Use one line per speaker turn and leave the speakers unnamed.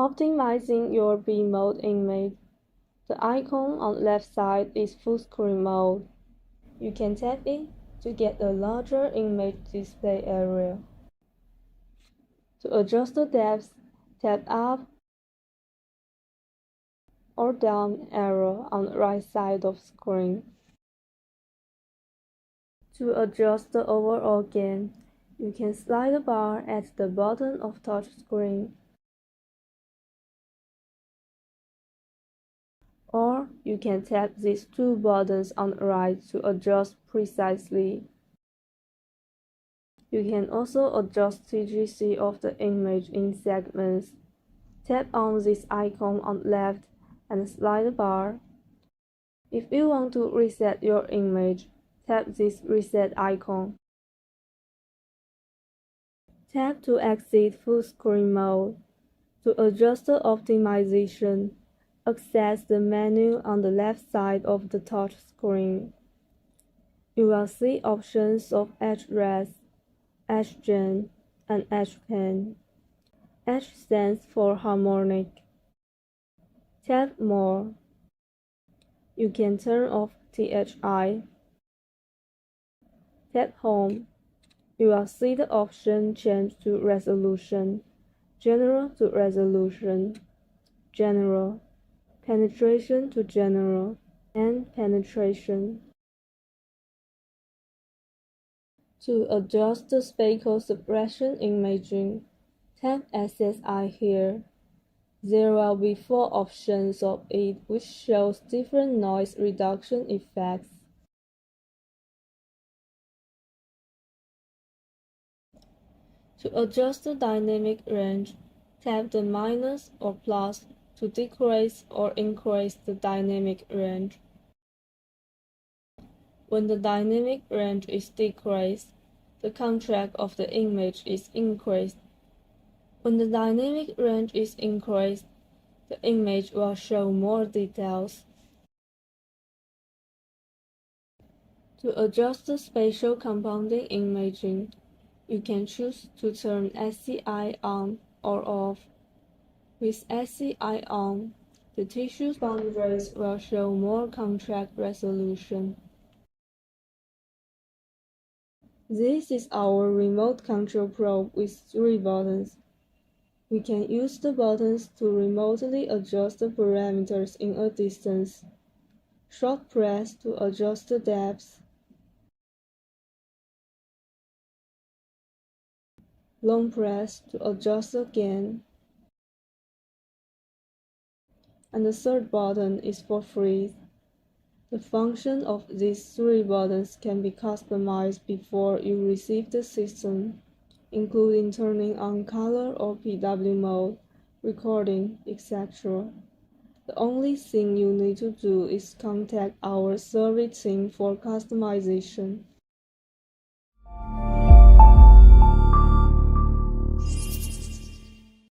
Optimizing your B mode image. The icon on the left side is full screen mode. You can tap it to get a larger image display area. To adjust the depth, tap up or down arrow on the right side of the screen. To adjust the overall gain, you can slide the bar at the bottom of touch screen. Or you can tap these two buttons on the right to adjust precisely. You can also adjust TGC of the image in segments. Tap on this icon on the left and slide the bar. If you want to reset your image, tap this reset icon. Tap to exit full screen mode. To adjust the optimization, access the menu on the left side of the touch screen. You will see options of Edge Rest, Edge Gen, and Edge Pen. Edge stands for harmonic. Tap More. You can turn off THI. Tap Home. You will see the option change to resolution, general to resolution, general, penetration to general, and penetration. To adjust the speckle suppression imaging, tap SSI here. There will be 4 options of it which shows different noise reduction effects. To adjust the dynamic range, tap the minus or plus to decrease or increase the dynamic range. When the dynamic range is decreased, the contrast of the image is increased. When the dynamic range is increased, the image will show more details. To adjust the spatial compounding imaging, you can choose to turn SCI on or off. With SCI on, the tissue boundaries will show more contrast resolution. This is our remote control probe with 3 buttons. We can use the buttons to remotely adjust the parameters in a distance. Short press to adjust the depth. Long press to adjust the gain. And the third button is for freeze. The function of these 3 buttons can be customized before you receive the system, including turning on color or PW mode, recording, etc. The only thing you need to do is contact our service team for customization.